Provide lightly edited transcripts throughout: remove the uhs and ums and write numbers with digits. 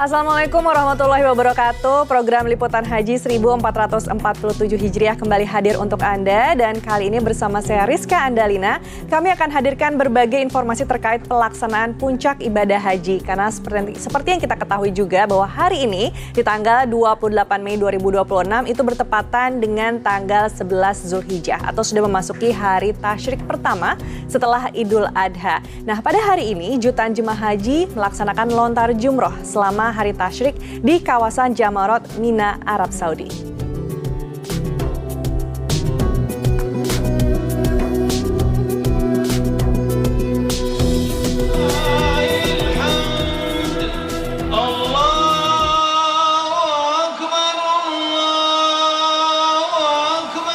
Assalamualaikum warahmatullahi wabarakatuh. Program Liputan Haji 1447 Hijriah kembali hadir untuk Anda. Dan kali ini bersama saya Rizka Andalina, kami akan hadirkan berbagai informasi terkait pelaksanaan puncak ibadah haji. Karena seperti yang kita ketahui juga bahwa hari ini di tanggal 28 Mei 2026 itu bertepatan dengan tanggal 11 Zulhijjah atau sudah memasuki hari tasyrik pertama setelah Idul Adha. Nah, pada hari ini jutaan jemaah haji melaksanakan lontar jumroh selama hari tasyrik di kawasan Jamarot, Mina, Arab Saudi.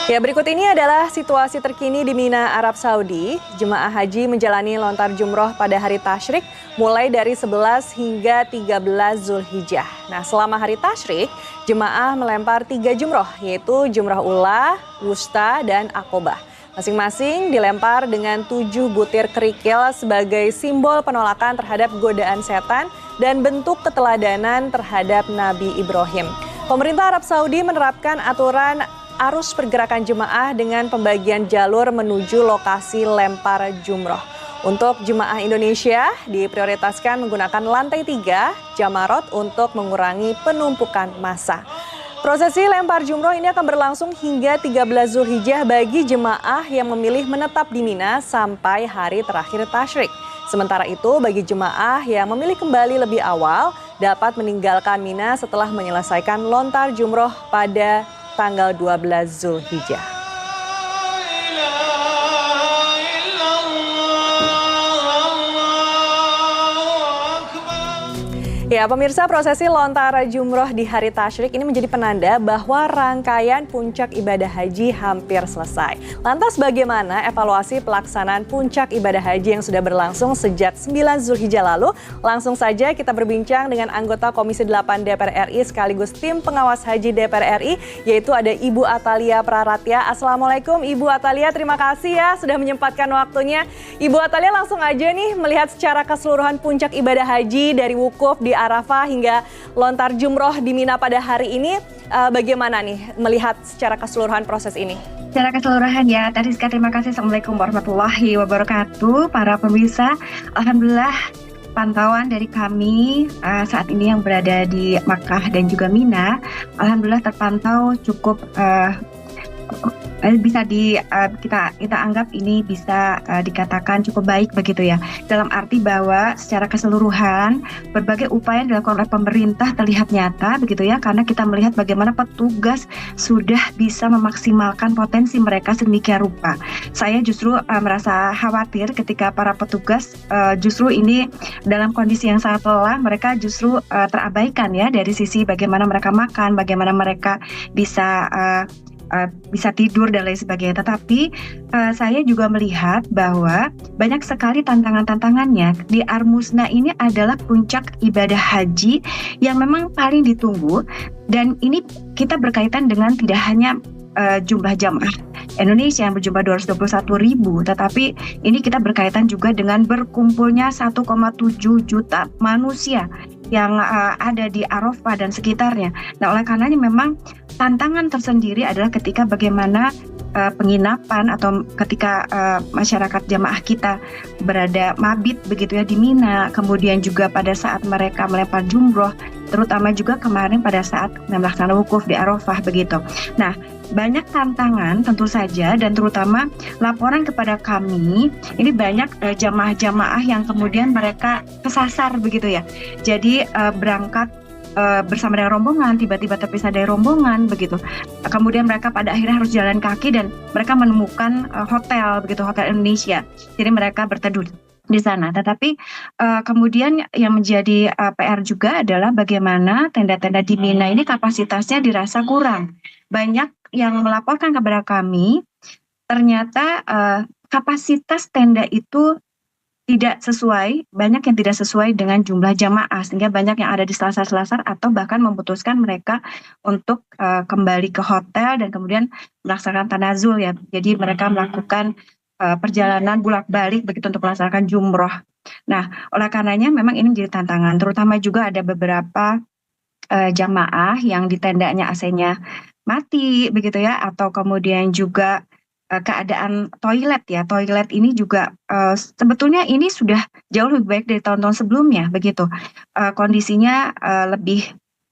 Ya, berikut ini adalah situasi terkini di Mina, Arab Saudi. Jemaah haji menjalani lontar jumroh pada hari tasyrik mulai dari 11 hingga 13 Zulhijjah. Nah, selama hari tasyrik, jemaah melempar 3 jumroh, yaitu jumroh ula, wusta, dan akobah. Masing-masing dilempar dengan 7 butir kerikil sebagai simbol penolakan terhadap godaan setan dan bentuk keteladanan terhadap Nabi Ibrahim. Pemerintah Arab Saudi menerapkan aturan arus pergerakan jemaah dengan pembagian jalur menuju lokasi lempar jumroh. Untuk jemaah Indonesia diprioritaskan menggunakan lantai 3 Jamarot untuk mengurangi penumpukan massa. Prosesi lempar jumroh ini akan berlangsung hingga 13 Zulhijjah bagi jemaah yang memilih menetap di Mina sampai hari terakhir tasyrik. Sementara itu bagi jemaah yang memilih kembali lebih awal dapat meninggalkan Mina setelah menyelesaikan lontar jumroh pada tanggal 12 Zulhijjah. Ya, pemirsa, prosesi lontar jumroh di hari tasyrik ini menjadi penanda bahwa rangkaian puncak ibadah haji hampir selesai. Lantas bagaimana evaluasi pelaksanaan puncak ibadah haji yang sudah berlangsung sejak 9 Zulhijjah lalu? Langsung saja kita berbincang dengan anggota Komisi 8 DPR RI sekaligus tim pengawas haji DPR RI, yaitu ada Ibu Atalia Praratya. Assalamualaikum Ibu Atalia, terima kasih ya sudah menyempatkan waktunya. Ibu Atalia, langsung aja nih melihat secara keseluruhan puncak ibadah haji dari wukuf di Arafah hingga lontar jumroh di Mina pada hari ini, bagaimana nih melihat secara keseluruhan proses ini? Secara keseluruhan ya, Rizka, terima kasih. Assalamualaikum warahmatullahi wabarakatuh. Para pemirsa, alhamdulillah pantauan dari kami saat ini yang berada di Makkah dan juga Mina, alhamdulillah terpantau cukup bisa kita anggap ini bisa dikatakan cukup baik begitu ya, dalam arti bahwa secara keseluruhan berbagai upaya yang dilakukan oleh pemerintah terlihat nyata begitu ya, karena kita melihat bagaimana petugas sudah bisa memaksimalkan potensi mereka sedemikian rupa. Saya justru merasa khawatir ketika para petugas justru ini dalam kondisi yang sangat lelah, mereka justru terabaikan ya dari sisi bagaimana mereka makan, bagaimana mereka bisa tidur dan lain sebagainya. Tetapi saya juga melihat bahwa banyak sekali tantangannya. Di Armusna ini adalah puncak ibadah haji yang memang paling ditunggu, dan ini kita berkaitan dengan tidak hanya jumlah jamaah Indonesia yang berjumlah 221.000, tetapi ini kita berkaitan juga dengan berkumpulnya 1,7 juta manusia yang ada di Arafah dan sekitarnya. Nah, oleh karenanya memang tantangan tersendiri adalah ketika bagaimana penginapan atau ketika masyarakat jamaah kita berada mabit begitu ya di Mina, kemudian juga pada saat mereka melempar jumroh, terutama juga kemarin pada saat melaksanakan wukuf di Arafah begitu. Nah, banyak tantangan tentu saja, dan terutama laporan kepada kami ini banyak jamaah-jamaah yang kemudian mereka kesasar begitu ya. Jadi berangkat bersama dengan rombongan, tiba-tiba terpisah dari rombongan begitu. Kemudian mereka pada akhirnya harus jalan kaki dan mereka menemukan hotel begitu, hotel Indonesia. Jadi mereka berteduh di sana. Tetapi kemudian yang menjadi PR juga adalah bagaimana tenda-tenda di Mina ini kapasitasnya dirasa kurang. Banyak yang melaporkan kepada kami ternyata kapasitas tenda itu tidak sesuai, banyak yang tidak sesuai dengan jumlah jamaah, sehingga banyak yang ada di selasar-selasar atau bahkan memutuskan mereka untuk kembali ke hotel dan kemudian melaksanakan tanazul ya. Jadi mereka melakukan perjalanan bolak-balik begitu untuk melaksanakan jumroh. Nah, oleh karenanya memang ini menjadi tantangan, terutama juga ada beberapa jamaah yang di tendanya AC-nya mati begitu ya, atau kemudian juga keadaan toilet ya. Toilet ini juga sebetulnya ini sudah jauh lebih baik dari tahun-tahun sebelumnya begitu. Kondisinya lebih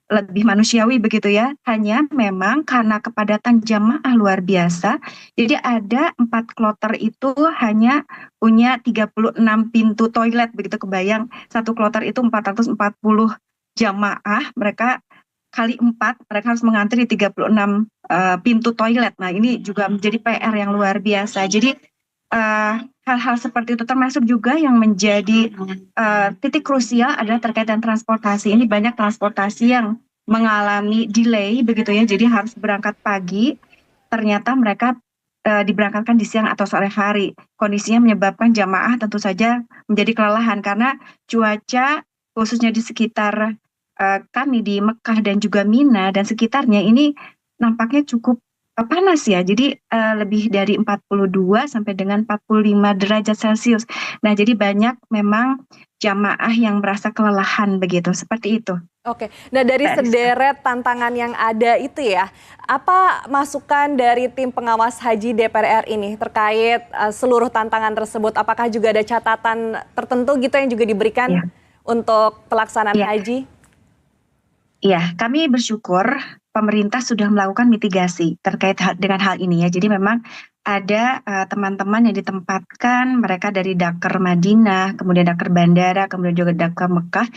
lebih manusiawi begitu ya. Hanya memang karena kepadatan jamaah luar biasa, jadi ada 4 kloter itu hanya punya 36 pintu toilet begitu. Kebayang satu kloter itu 440 jamaah, mereka kali 4, mereka harus mengantri 36 pintu toilet. Nah, ini juga menjadi PR yang luar biasa. Jadi hal-hal seperti itu termasuk juga yang menjadi titik krusial adalah terkait dengan transportasi. Ini banyak transportasi yang mengalami delay begitu ya, jadi harus berangkat pagi, ternyata mereka diberangkatkan di siang atau sore hari. Kondisinya menyebabkan jamaah tentu saja menjadi kelelahan karena cuaca khususnya di sekitar kami di Mekah dan juga Mina dan sekitarnya ini nampaknya cukup panas ya. Jadi lebih dari 42 sampai dengan 45 derajat Celcius. Nah, jadi banyak memang jamaah yang merasa kelelahan begitu, seperti itu. Oke, nah dari Mbak Rizka. sederet tantangan yang ada itu ya, apa masukan dari tim pengawas haji DPR ini terkait seluruh tantangan tersebut? Apakah juga ada catatan tertentu gitu yang juga diberikan Ya, untuk pelaksanaan ya, haji? ya, kami bersyukur pemerintah sudah melakukan mitigasi terkait dengan hal ini ya. Jadi memang ada teman-teman yang ditempatkan, mereka dari Dakar Madinah, kemudian Dakar Bandara, kemudian juga Dakar Mekah,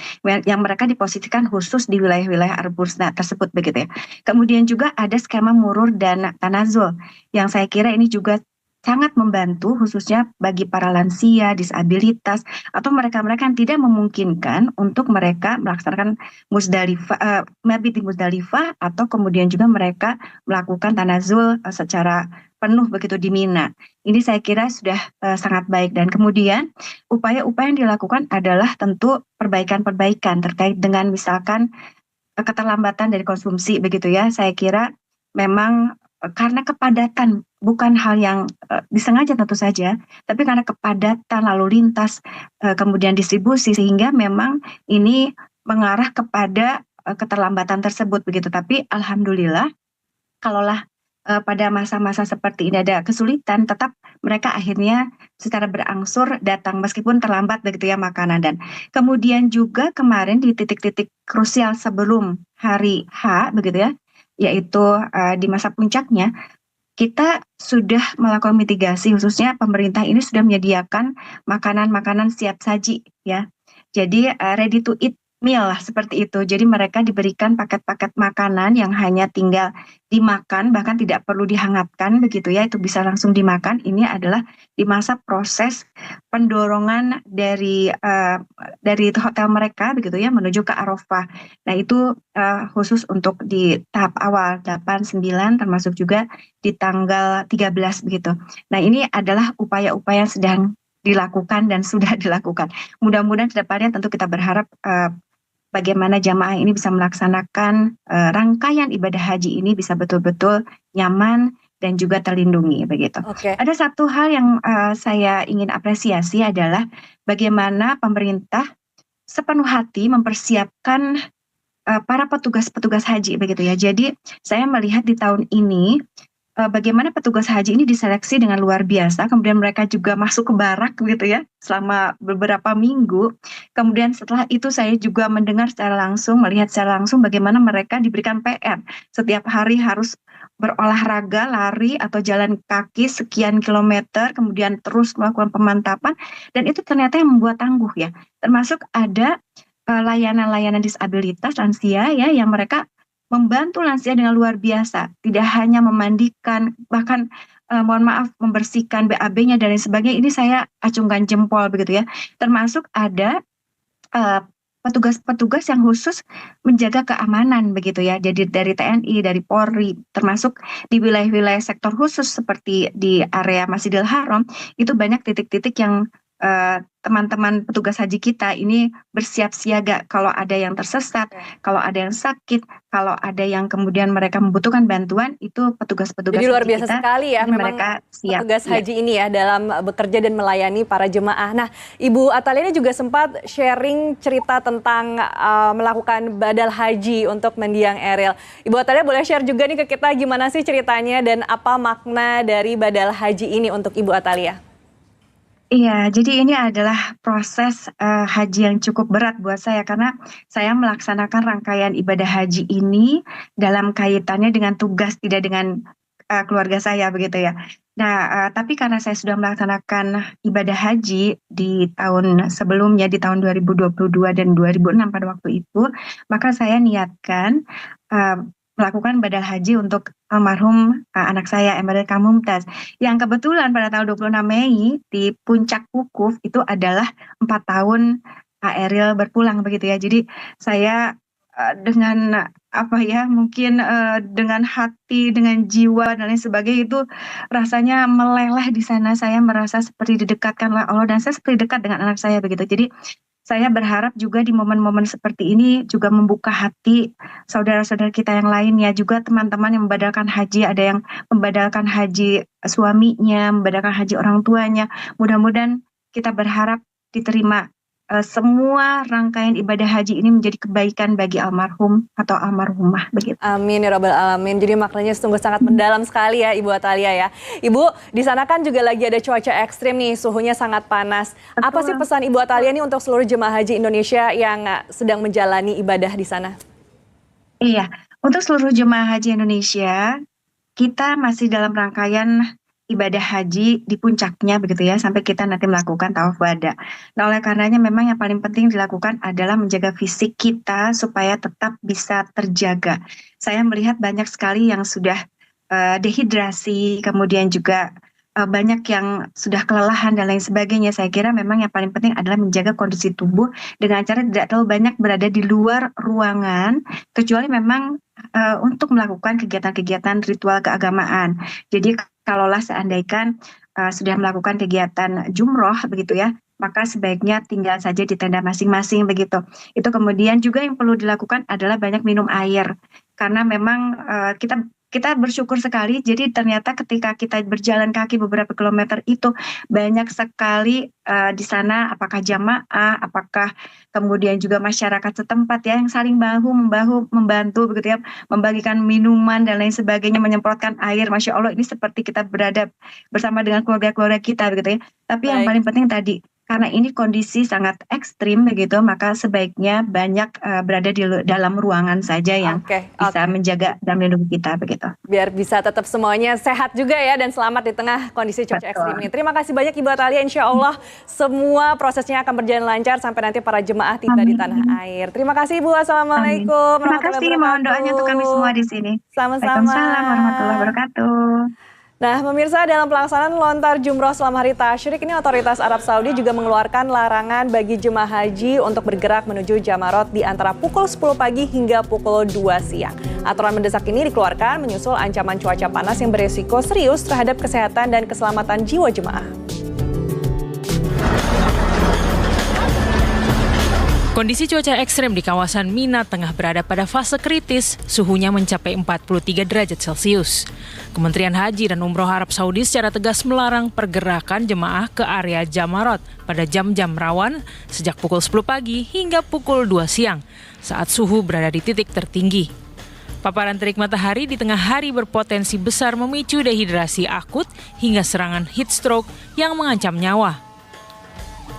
yang mereka diposisikan khusus di wilayah-wilayah Arbusna tersebut begitu ya. Kemudian juga ada skema murur dan tanazul, yang saya kira ini juga sangat membantu khususnya bagi para lansia, disabilitas, atau mereka-mereka yang tidak memungkinkan untuk mereka melaksanakan mabit di Musdalifah, atau kemudian juga mereka melakukan tanazul secara penuh begitu di Mina. Ini saya kira sudah sangat baik, dan kemudian upaya-upaya yang dilakukan adalah tentu perbaikan-perbaikan terkait dengan misalkan keterlambatan dari konsumsi begitu ya. Saya kira memang karena kepadatan bukan hal yang disengaja tentu saja, tapi karena kepadatan lalu lintas, kemudian distribusi, sehingga memang ini mengarah kepada keterlambatan tersebut begitu. Tapi alhamdulillah, kalaulah pada masa-masa seperti ini ada kesulitan, tetap mereka akhirnya secara berangsur datang meskipun terlambat begitu ya makanan. Dan kemudian juga kemarin di titik-titik krusial sebelum hari H begitu ya, yaitu di masa puncaknya, kita sudah melakukan mitigasi, khususnya pemerintah ini sudah menyediakan makanan-makanan siap saji ya. Jadi ready to eat meal lah seperti itu. Jadi mereka diberikan paket-paket makanan yang hanya tinggal dimakan, bahkan tidak perlu dihangatkan begitu ya, itu bisa langsung dimakan. Ini adalah di masa proses pendorongan dari hotel mereka begitu ya menuju ke Arafah. Nah, itu khusus untuk di tahap awal 8, 9 termasuk juga di tanggal 13 begitu. Nah, ini adalah upaya-upaya yang sedang dilakukan dan sudah dilakukan. Mudah-mudahan ke depannya tentu kita berharap bagaimana jamaah ini bisa melaksanakan rangkaian ibadah haji ini bisa betul-betul nyaman dan juga terlindungi begitu. Oke. Ada satu hal yang saya ingin apresiasi adalah bagaimana pemerintah sepenuh hati mempersiapkan para petugas-petugas haji begitu ya. Jadi saya melihat di tahun ini bagaimana petugas haji ini diseleksi dengan luar biasa, kemudian mereka juga masuk ke barak gitu ya selama beberapa minggu. Kemudian setelah itu saya juga mendengar secara langsung, melihat secara langsung bagaimana mereka diberikan PR. Setiap hari harus berolahraga, lari atau jalan kaki sekian kilometer, kemudian terus melakukan pemantapan, dan itu ternyata yang membuat tangguh ya. Termasuk ada layanan-layanan disabilitas lansia ya, yang mereka membantu lansia dengan luar biasa, tidak hanya memandikan, bahkan mohon maaf membersihkan BAB-nya dan lain sebagainya. Ini saya acungkan jempol begitu ya. Termasuk ada petugas-petugas yang khusus menjaga keamanan begitu ya. Jadi dari TNI, dari Polri, termasuk di wilayah-wilayah sektor khusus seperti di area Masjidil Haram, itu banyak titik-titik yang teman-teman petugas haji kita ini bersiap siaga kalau ada yang tersesat, kalau ada yang sakit, kalau ada yang kemudian mereka membutuhkan bantuan, itu petugas-petugas Jadi luar haji biasa kita, sekali ya ini memang mereka siap. petugas haji ini ya dalam bekerja dan melayani para jemaah. Nah, Ibu Atalia ini juga sempat sharing cerita tentang melakukan badal haji untuk mendiang Eril. Ibu Atalia boleh share juga nih ke kita gimana sih ceritanya dan apa makna dari badal haji ini untuk Ibu Atalia? Iya, jadi ini adalah proses haji yang cukup berat buat saya karena saya melaksanakan rangkaian ibadah haji ini dalam kaitannya dengan tugas, tidak dengan keluarga saya begitu ya. Nah, tapi karena saya sudah melaksanakan ibadah haji di tahun sebelumnya, di tahun 2022 dan 2006 pada waktu itu, maka saya niatkan melakukan badal haji untuk almarhum anak saya Emeril Khan Mumtaz, yang kebetulan pada tanggal 26 Mei di puncak wukuf itu adalah 4 tahun Eril berpulang begitu ya. Jadi saya dengan mungkin dengan hati, dengan jiwa dan lain sebagainya, itu rasanya meleleh di sana. Saya merasa seperti didekatkan oleh Allah dan saya seperti dekat dengan anak saya begitu. Jadi saya berharap juga di momen-momen seperti ini juga membuka hati saudara-saudara kita yang lainnya, juga teman-teman yang membadalkan haji, ada yang membadalkan haji suaminya, membadalkan haji orang tuanya. Mudah-mudahan kita berharap diterima semua rangkaian ibadah haji ini menjadi kebaikan bagi almarhum atau almarhumah begitu. Amin ya rabbal alamin. Jadi maknanya sungguh sangat mendalam sekali ya Ibu Atalia ya. Ibu, di sana kan juga lagi ada cuaca ekstrim nih, suhunya sangat panas. Betul. Apa sih pesan Ibu Atalia nih untuk seluruh jemaah haji Indonesia yang sedang menjalani ibadah di sana? Iya, untuk seluruh jemaah haji Indonesia, kita masih dalam rangkaian ibadah haji di puncaknya begitu ya, sampai kita nanti melakukan tawaf wada. Nah, oleh karenanya memang yang paling penting dilakukan adalah menjaga fisik kita supaya tetap bisa terjaga. Saya melihat banyak sekali yang sudah dehidrasi, kemudian juga banyak yang sudah kelelahan dan lain sebagainya. Saya kira memang yang paling penting adalah menjaga kondisi tubuh dengan cara tidak terlalu banyak berada di luar ruangan, kecuali memang untuk melakukan kegiatan-kegiatan ritual keagamaan. Jadi kalaulah seandainya sudah melakukan kegiatan jumroh begitu ya, maka sebaiknya tinggal saja di tenda masing-masing begitu. Itu kemudian juga yang perlu dilakukan adalah banyak minum air, karena memang kita bersyukur sekali. Jadi ternyata ketika kita berjalan kaki beberapa kilometer itu banyak sekali di sana, apakah jamaah, apakah kemudian juga masyarakat setempat ya, yang saling bahu-membahu membantu begitu ya, membagikan minuman dan lain sebagainya, menyemprotkan air. Masya Allah, ini seperti kita berada bersama dengan keluarga-keluarga kita begitu ya. Tapi yang paling penting tadi, karena ini kondisi sangat ekstrim begitu, maka sebaiknya banyak berada di dalam ruangan saja yang bisa menjaga dan melindungi kita begitu. Biar bisa tetap semuanya sehat juga ya dan selamat di tengah kondisi cuaca ekstrim ini. Terima kasih banyak Ibu Atalia, insya Allah semua prosesnya akan berjalan lancar sampai nanti para jemaah tiba di tanah air. Terima kasih Ibu, Assalamualaikum. Terima kasih, mohon doanya untuk kami semua di sini. Sama-sama. Waalaikumsalam warahmatullahi wabarakatuh. Nah, pemirsa, dalam pelaksanaan lontar jumroh selama hari tasyrik ini, otoritas Arab Saudi juga mengeluarkan larangan bagi jemaah haji untuk bergerak menuju Jamarot di antara pukul 10 pagi hingga pukul 2 siang. Aturan mendesak ini dikeluarkan menyusul ancaman cuaca panas yang beresiko serius terhadap kesehatan dan keselamatan jiwa jemaah. Kondisi cuaca ekstrem di kawasan Mina tengah berada pada fase kritis, suhunya mencapai 43 derajat Celcius. Kementerian Haji dan Umroh Arab Saudi secara tegas melarang pergerakan jemaah ke area Jamarot pada jam-jam rawan sejak pukul 10 pagi hingga pukul 2 siang, saat suhu berada di titik tertinggi. Paparan terik matahari di tengah hari berpotensi besar memicu dehidrasi akut hingga serangan heat stroke yang mengancam nyawa.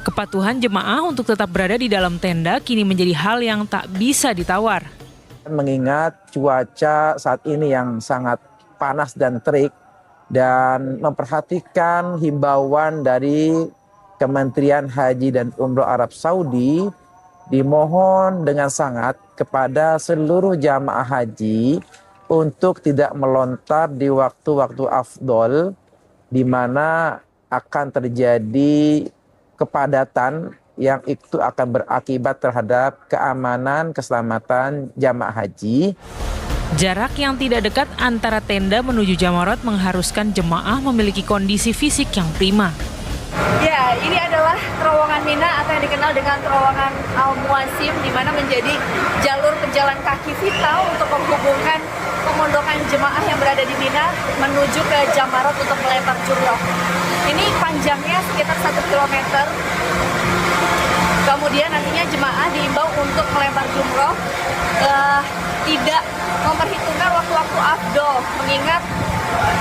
Kepatuhan jemaah untuk tetap berada di dalam tenda kini menjadi hal yang tak bisa ditawar. Mengingat cuaca saat ini yang sangat panas dan terik dan memperhatikan himbauan dari Kementerian Haji dan Umroh Arab Saudi, dimohon dengan sangat kepada seluruh jamaah haji untuk tidak melontar di waktu-waktu afdol di mana akan terjadi kepadatan yang itu akan berakibat terhadap keamanan, keselamatan jamaah haji. Jarak yang tidak dekat antara tenda menuju Jamarot mengharuskan jemaah memiliki kondisi fisik yang prima. Ya, ini adalah terowongan Mina atau yang dikenal dengan terowongan Al-Muasim, di mana menjadi jalur pejalan kaki vital untuk menghubungkan pemondokan jemaah yang berada di Mina menuju ke Jamarat untuk melempar jumroh. Ini panjangnya sekitar 1 kilometer. Kemudian nantinya jemaah diimbau untuk melempar jumroh tidak memperhitungkan waktu-waktu afdol, mengingat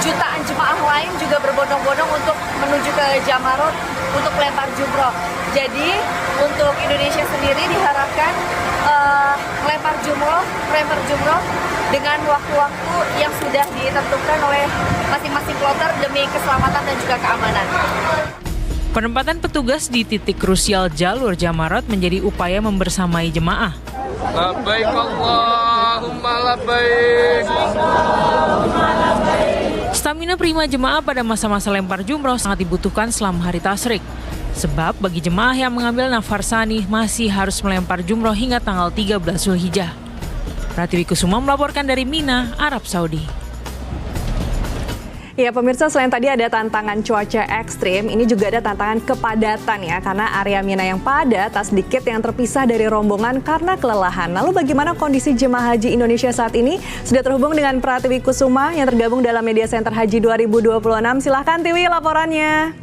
jutaan jemaah lain juga berbondong-bondong untuk menuju ke Jamarat untuk melempar jumroh. Jadi untuk Indonesia sendiri diharapkan melempar jumroh dengan waktu-waktu yang sudah ditentukan oleh masing-masing kloter demi keselamatan dan juga keamanan. Penempatan petugas di titik krusial jalur Jamarat menjadi upaya membersamai jemaah. Labbaik Allahumma labbaik. Stamina prima jemaah pada masa-masa lempar jumroh sangat dibutuhkan selama hari tasyrik. Sebab bagi jemaah yang mengambil nafar sani masih harus melempar jumroh hingga tanggal 13 Zulhijjah. Pratiwi Kusuma melaporkan dari Mina, Arab Saudi. Ya pemirsa, selain tadi ada tantangan cuaca ekstrim, ini juga ada tantangan kepadatan ya, karena area Mina yang padat, tak sedikit yang terpisah dari rombongan karena kelelahan. Lalu bagaimana kondisi jemaah haji Indonesia saat ini? Sudah terhubung dengan Pratiwi Kusuma yang tergabung dalam Media Center Haji 2026. Silahkan Tiwi laporannya.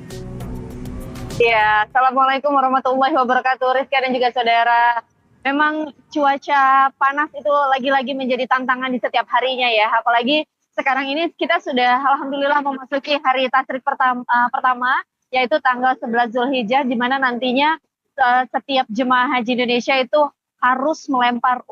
Ya, Assalamualaikum warahmatullahi wabarakatuh, Rizka dan juga saudara. Memang cuaca panas itu lagi-lagi menjadi tantangan di setiap harinya ya, apalagi sekarang ini kita sudah alhamdulillah memasuki hari tasyrik pertama, yaitu tanggal 11 Zulhijjah, di mana nantinya setiap jemaah haji Indonesia itu harus melempar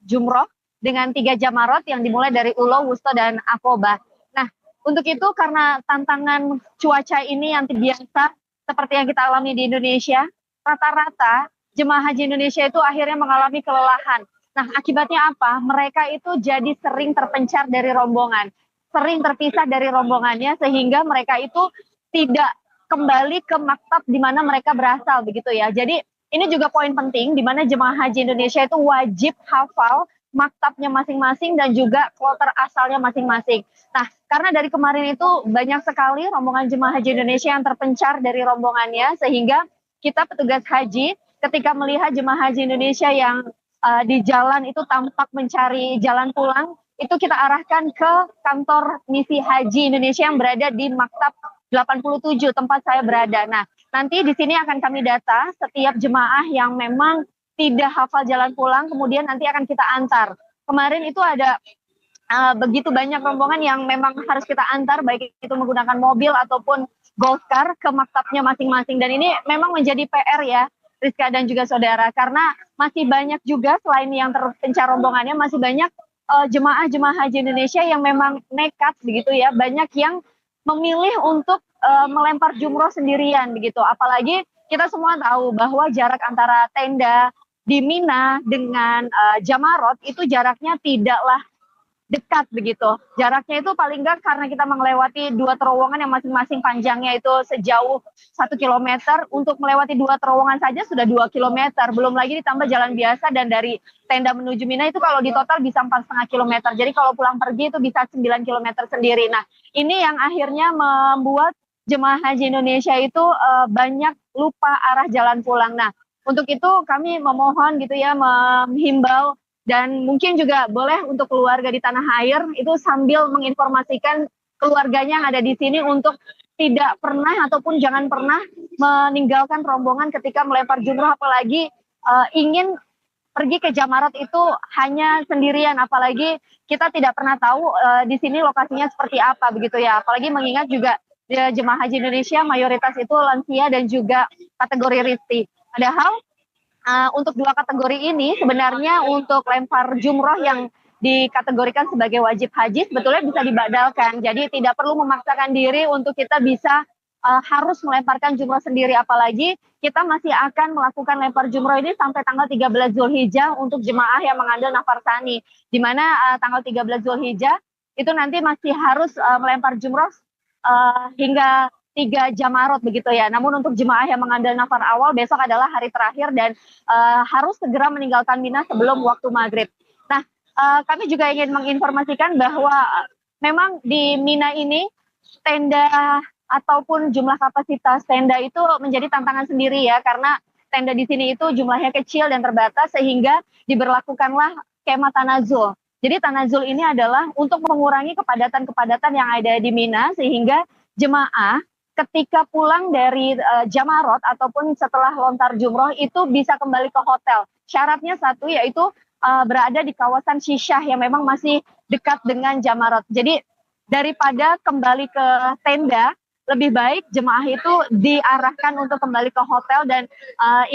jumroh dengan 3 jamarat yang dimulai dari Ulo, Wusta, dan Aqobah. Nah, untuk itu karena tantangan cuaca ini yang biasa seperti yang kita alami di Indonesia, rata-rata jemaah haji Indonesia itu akhirnya mengalami kelelahan. Nah, akibatnya apa? Mereka itu jadi sering terpencar dari rombongan, sering terpisah dari rombongannya, sehingga mereka itu tidak kembali ke maktab di mana mereka berasal, begitu ya. Jadi ini juga poin penting di mana jemaah haji Indonesia itu wajib hafal maktabnya masing-masing dan juga kloter asalnya masing-masing. Nah, karena dari kemarin itu banyak sekali rombongan jemaah haji Indonesia yang terpencar dari rombongannya, sehingga kita petugas haji ketika melihat jemaah haji Indonesia yang di jalan itu tampak mencari jalan pulang, itu kita arahkan ke kantor misi haji Indonesia yang berada di Maktab 87 tempat saya berada. Nah, nanti di sini akan kami data setiap jemaah yang memang tidak hafal jalan pulang, kemudian nanti akan kita antar. Kemarin itu ada begitu banyak rombongan yang memang harus kita antar, baik itu menggunakan mobil ataupun golf car ke maktabnya masing-masing. Dan ini memang menjadi PR ya, Rizka dan juga saudara, karena masih banyak juga selain yang terpencar rombongannya, masih banyak jemaah-jemaah haji Indonesia yang memang nekat begitu ya, banyak yang memilih untuk melempar jumroh sendirian begitu. Apalagi kita semua tahu bahwa jarak antara tenda di Mina dengan Jamarat itu jaraknya tidaklah dekat begitu. Jaraknya itu paling enggak karena kita melewati 2 terowongan yang masing-masing panjangnya itu sejauh 1 kilometer. Untuk melewati 2 terowongan saja sudah 2 kilometer. Belum lagi ditambah jalan biasa, dan dari tenda menuju Mina itu kalau di total bisa 4,5 kilometer. Jadi kalau pulang pergi itu bisa 9 kilometer sendiri. Nah, ini yang akhirnya membuat jemaah haji Indonesia itu banyak lupa arah jalan pulang. Nah, untuk itu kami memohon gitu ya, menghimbau, dan mungkin juga boleh untuk keluarga di tanah air itu sambil menginformasikan keluarganya yang ada di sini untuk tidak pernah ataupun jangan pernah meninggalkan rombongan ketika melempar jumroh, apalagi ingin pergi ke Jamarat itu hanya sendirian, apalagi kita tidak pernah tahu di sini lokasinya seperti apa begitu ya, apalagi mengingat juga jemaah haji Indonesia mayoritas itu lansia dan juga kategori risti. Padahal untuk 2 kategori ini sebenarnya untuk lempar jumroh yang dikategorikan sebagai wajib haji sebetulnya bisa dibadalkan. Jadi tidak perlu memaksakan diri untuk kita bisa harus melemparkan jumroh sendiri, apalagi kita masih akan melakukan lempar jumroh ini sampai tanggal 13 Zulhijjah untuk jemaah yang mengambil nafar tsani, di mana tanggal 13 Zulhijjah itu nanti masih harus melempar jumroh hingga 3 jamarat begitu ya. Namun untuk jemaah yang mengambil nafar awal besok adalah hari terakhir dan harus segera meninggalkan Mina sebelum waktu maghrib. Nah, kami juga ingin menginformasikan bahwa memang di Mina ini tenda ataupun jumlah kapasitas tenda itu menjadi tantangan sendiri ya, karena tenda di sini itu jumlahnya kecil dan terbatas sehingga diberlakukanlah skema tanazul. Jadi tanazul ini adalah untuk mengurangi kepadatan-kepadatan yang ada di Mina sehingga jemaah ketika pulang dari Jamarot ataupun setelah lontar jumroh itu bisa kembali ke hotel. Syaratnya satu yaitu berada di kawasan Syisyah yang memang masih dekat dengan Jamarot. Jadi daripada kembali ke tenda, lebih baik jemaah itu diarahkan untuk kembali ke hotel dan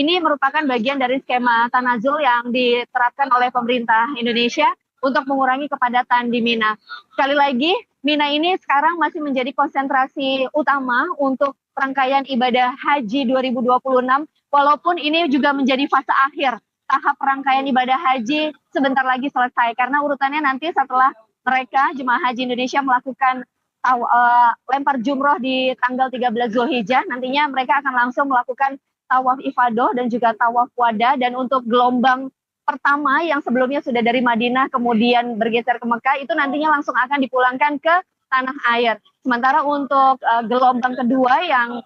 ini merupakan bagian dari skema tanazul yang diterapkan oleh pemerintah Indonesia untuk mengurangi kepadatan di Mina. Sekali lagi, Mina ini sekarang masih menjadi konsentrasi utama untuk rangkaian ibadah haji 2026, walaupun ini juga menjadi fase akhir tahap rangkaian ibadah haji sebentar lagi selesai, karena urutannya nanti setelah mereka jemaah haji Indonesia melakukan lempar jumroh di tanggal 13 Zulhijjah, nantinya mereka akan langsung melakukan tawaf ifadah dan juga tawaf wada. Dan untuk gelombang pertama yang sebelumnya sudah dari Madinah kemudian bergeser ke Mekah, itu nantinya langsung akan dipulangkan ke tanah air. Sementara untuk gelombang kedua yang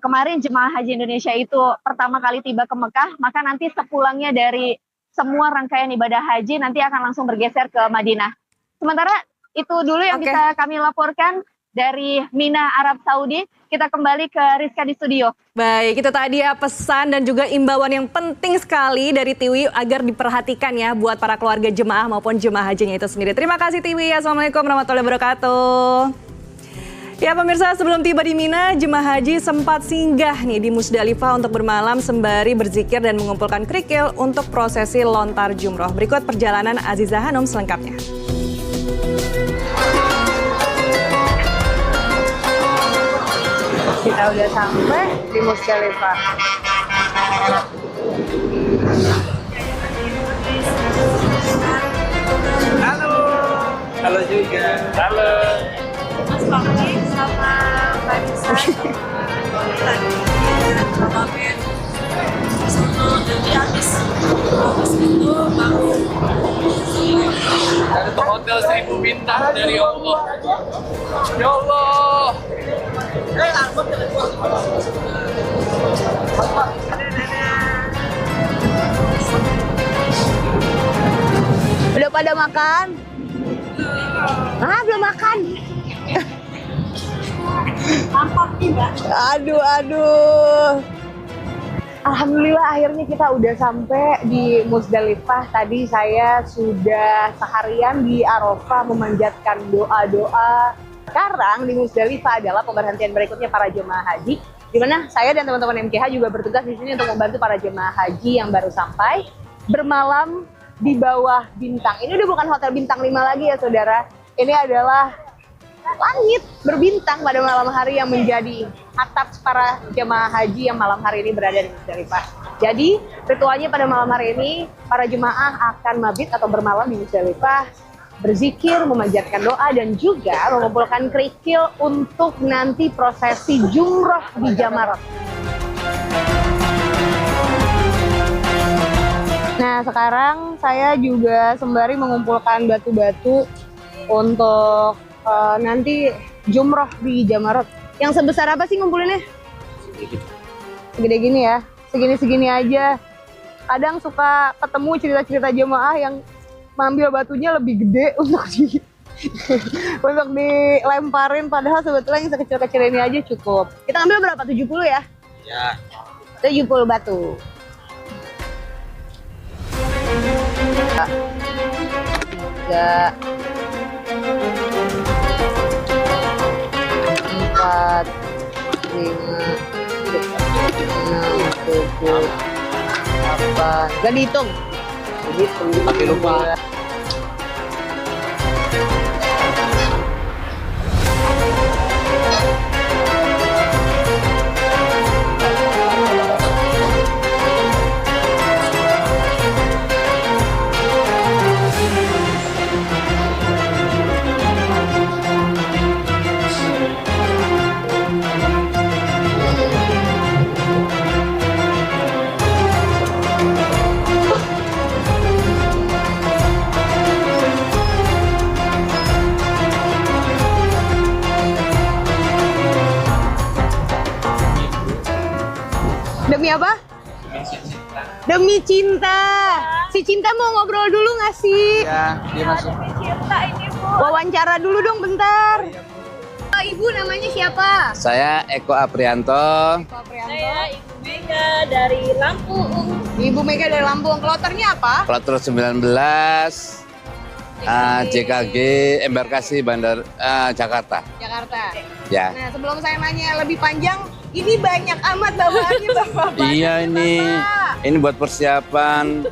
kemarin jemaah haji Indonesia itu pertama kali tiba ke Mekah, maka nanti sepulangnya dari semua rangkaian ibadah haji nanti akan langsung bergeser ke Madinah. Sementara itu dulu yang bisa kami laporkan dari Mina, Arab Saudi. Kita kembali ke Rizka di studio. Baik, itu tadi ya pesan dan juga imbauan yang penting sekali dari Tiwi agar diperhatikan ya buat para keluarga jemaah maupun jemaah hajinya itu sendiri. Terima kasih Tiwi. Assalamualaikum warahmatullahi wabarakatuh. Ya pemirsa, sebelum tiba di Mina, jemaah haji sempat singgah nih di Musdalifah untuk bermalam sembari berzikir dan mengumpulkan kerikil untuk prosesi lontar jumroh. Berikut perjalanan Aziza Hanum selengkapnya. Kita udah sampai di Musdalifah. Halo. Halo juga. Halo. Mas Fakri sama Mbak Nisa sama Ben Sono dan habis itu baru Ada tuh hotel 1000 bintang dari Allah. Ya Allah. udah pada makan? Belum makan. Aduh. Alhamdulillah akhirnya kita udah sampai di Musdalifah. Tadi saya sudah seharian di Arafah memanjatkan doa-doa. Sekarang di Musdalifah adalah pemberhentian berikutnya para jemaah haji, di mana saya dan teman-teman MKH juga bertugas di sini untuk membantu para jemaah haji yang baru sampai bermalam di bawah bintang. Ini udah bukan hotel bintang 5 lagi ya saudara. Ini adalah langit berbintang pada malam hari yang menjadi atap para jemaah haji yang malam hari ini berada di Musdalifah. Jadi ritualnya pada malam hari ini para jemaah akan mabit atau bermalam di Musdalifah, berzikir, memanjatkan doa dan juga mengumpulkan kerikil untuk nanti prosesi jumroh di Jamarot. Nah sekarang saya juga sembari mengumpulkan batu-batu untuk nanti jumroh di Jamarot. Yang sebesar apa sih ngumpulinnya? Segede gini ya, segini-segini aja. Kadang suka ketemu cerita-cerita jemaah yang ngambil batunya lebih gede untuk untuk dilemparin, padahal sebetulnya yang sekecil-kecil ini aja cukup. Kita ambil berapa? 70 ya? Ya. 70 batu. 3 4 5 6 7 8. Gak dihitung. Begitu. Tapi lupa. Demi apa? Demi cinta. Si Cinta mau ngobrol dulu nggak sih? Ya, dia masuk. Wawancara dulu dong bentar. Ibu namanya siapa? Saya Eko Aprianto. Saya Ibu Mega dari Lampung. Ibu Mega dari Lampung. Kloternya apa? Kloter 19 JKG Embarkasi Bandar Jakarta. Jakarta. Ya. Nah, sebelum saya nanya lebih panjang, ini banyak amat bawaannya Bapak. Iya ini buat persiapan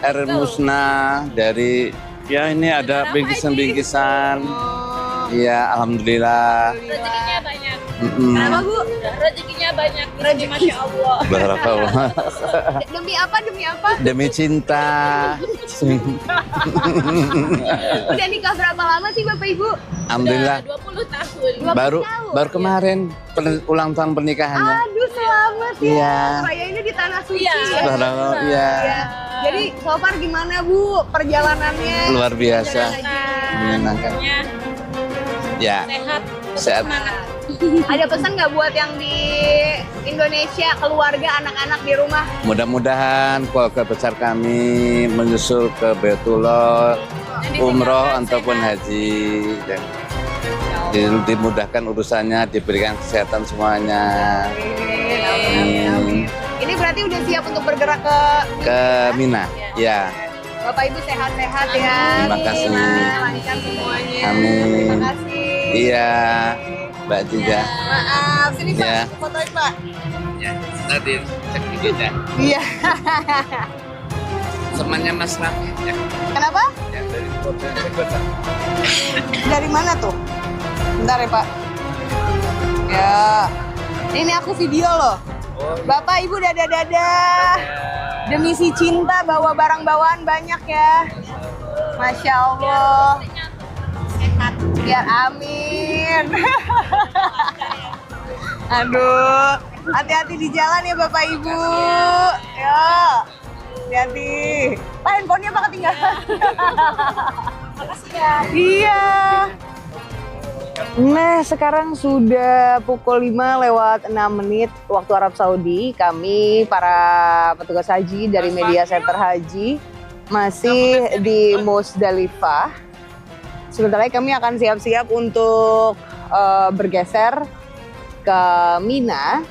air musnah dari ini ada bingkisan-bingkisan. Iya, alhamdulillah. Rezekinya banyak. Kenapa Bu? Rezekinya banyak. Masya Allah. Barakallah. Demi apa? Demi apa? Demi cinta. Udah nikah berapa lama sih Bapak Ibu? Alhamdulillah. 20 tahun. 20 Baru tahun. kemarin ulang tahun pernikahannya. Aduh selamat ya. Iya. Raya ini di tanah suci. Iya. Ya. Barakallah. Iya. Ya. Jadi so far gimana Bu perjalanannya? Luar biasa. Menyenangkan. Ya. Sehat. Ada pesan nggak buat yang di Indonesia, keluarga, anak-anak di rumah? Mudah-mudahan keluarga besar kami menyusul ke Baitullah, umroh ataupun haji, dan dimudahkan urusannya, diberikan kesehatan semuanya. Amin. Ini berarti udah siap untuk bergerak Ke Mina, ya. Bapak Ibu sehat-sehat ya. Terima kasih. Lancar semuanya. Amin. Terima kasih. Iya, Mbak Tiga. Maaf, sini Pak, Ya. fotoin Pak. Ya, tadi cek dikit ya. Iya. Temannya Mas Raffi ya. Kenapa? Ya, dari foto yang saya Dari mana tuh? Bentar ya Pak. Ya. Ini aku video loh. Bapak Ibu dadah-dadah. Demi si cinta bawa barang bawaan banyak ya. Masya Allah. Sehat. Biar amin. Aduh. Hati-hati di jalan ya Bapak Ibu. Ya. Hati-hati. Pak, handphonenya Pak ketinggalan. Makasih ya. Iya. Nah, sekarang sudah pukul 5 lewat 6 menit waktu Arab Saudi. Kami para petugas haji dari Media Center Haji masih di Musdalifah. Sebentar lagi kami akan siap-siap untuk bergeser ke Mina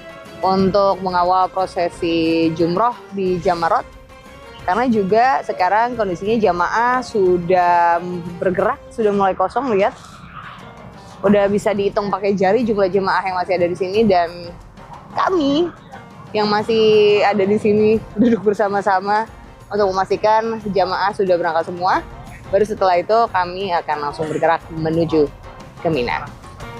untuk mengawal prosesi jumroh di Jamarot. Karena juga sekarang kondisinya jamaah sudah bergerak, sudah mulai kosong, lihat. Udah bisa dihitung pakai jari jumlah jemaah yang masih ada di sini, dan kami yang masih ada di sini duduk bersama-sama untuk memastikan jamaah sudah berangkat semua. Baru setelah itu kami akan langsung bergerak menuju ke Mina.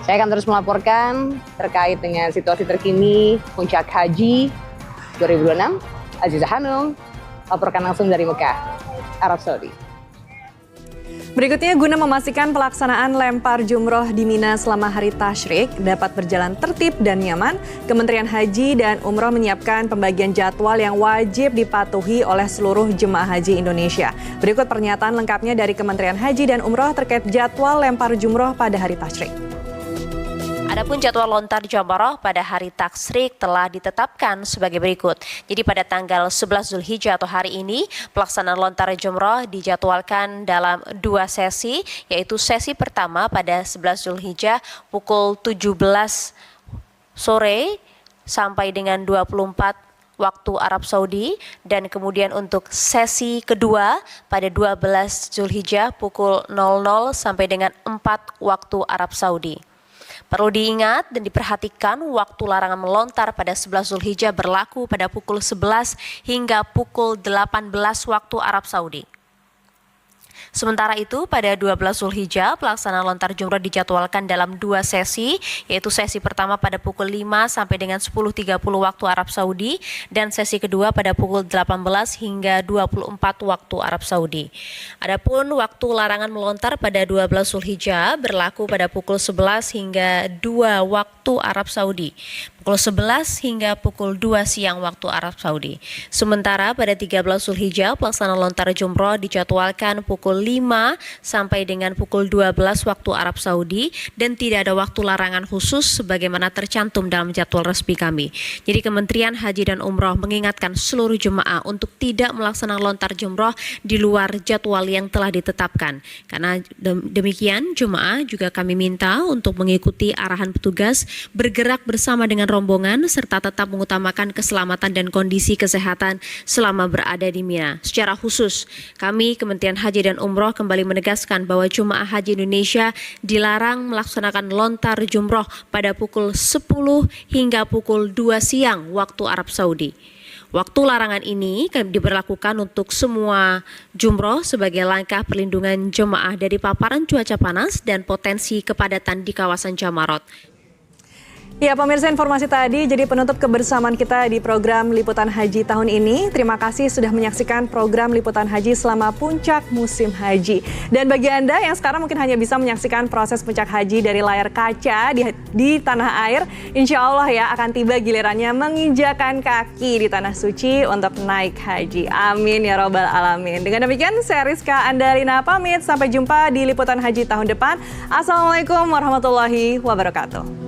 Saya akan terus melaporkan terkait dengan situasi terkini Puncak Haji 2026. Aziza Hanum laporkan langsung dari Mekah, Arab Saudi. Berikutnya, guna memastikan pelaksanaan lempar jumroh di Mina selama hari tasyrik dapat berjalan tertib dan nyaman, Kementerian Haji dan Umroh menyiapkan pembagian jadwal yang wajib dipatuhi oleh seluruh jemaah haji Indonesia. Berikut pernyataan lengkapnya dari Kementerian Haji dan Umroh terkait jadwal lempar jumroh pada hari tasyrik. Adapun jadwal lontar jamaroh pada hari tasyrik telah ditetapkan sebagai berikut. Jadi pada tanggal 11 Zulhijjah atau hari ini, pelaksanaan lontar jumroh dijadwalkan dalam 2 sesi, yaitu sesi pertama pada 11 Zulhijjah pukul 17 sore sampai dengan 24 waktu Arab Saudi, dan kemudian untuk sesi kedua pada 12 Zulhijjah pukul 00 sampai dengan 4 waktu Arab Saudi. Perlu diingat dan diperhatikan waktu larangan melontar pada 11 Zulhijjah berlaku pada pukul 11 hingga pukul 18 waktu Arab Saudi. Sementara itu, pada 12 Zulhijjah, pelaksanaan lontar jumroh dijadwalkan dalam 2 sesi, yaitu sesi pertama pada pukul 5 sampai dengan 10.30 waktu Arab Saudi, dan sesi kedua pada pukul 18 hingga 24 waktu Arab Saudi. Adapun waktu larangan melontar pada 12 Zulhijjah berlaku pada pukul 11 hingga 2 waktu Arab Saudi. pukul 11 hingga pukul 2 siang waktu Arab Saudi. Sementara pada 13 Zulhijjah, pelaksanaan lontar jumroh dijadwalkan pukul 5 sampai dengan pukul 12 waktu Arab Saudi dan tidak ada waktu larangan khusus sebagaimana tercantum dalam jadwal resmi kami. Jadi Kementerian Haji dan Umroh mengingatkan seluruh jemaah untuk tidak melaksanakan lontar jumroh di luar jadwal yang telah ditetapkan. Karena demikian, jemaah juga kami minta untuk mengikuti arahan petugas, bergerak bersama dengan rombongan serta tetap mengutamakan keselamatan dan kondisi kesehatan selama berada di Mina. Secara khusus, kami Kementerian Haji dan Umroh kembali menegaskan bahwa jemaah haji Indonesia dilarang melaksanakan lontar jumroh pada pukul 10 hingga pukul 2 siang waktu Arab Saudi. Waktu larangan ini diberlakukan untuk semua jumroh sebagai langkah perlindungan jemaah dari paparan cuaca panas dan potensi kepadatan di kawasan Jamarot. Ya, pemirsa, informasi tadi jadi penutup kebersamaan kita di program Liputan Haji tahun ini. Terima kasih sudah menyaksikan program Liputan Haji selama puncak musim haji. Dan bagi Anda yang sekarang mungkin hanya bisa menyaksikan proses puncak haji dari layar kaca di tanah air, insya Allah ya akan tiba gilirannya menginjakan kaki di tanah suci untuk naik haji. Amin ya robbal alamin. Dengan demikian, saya Rizka Andalina pamit. Sampai jumpa di Liputan Haji tahun depan. Assalamualaikum warahmatullahi wabarakatuh.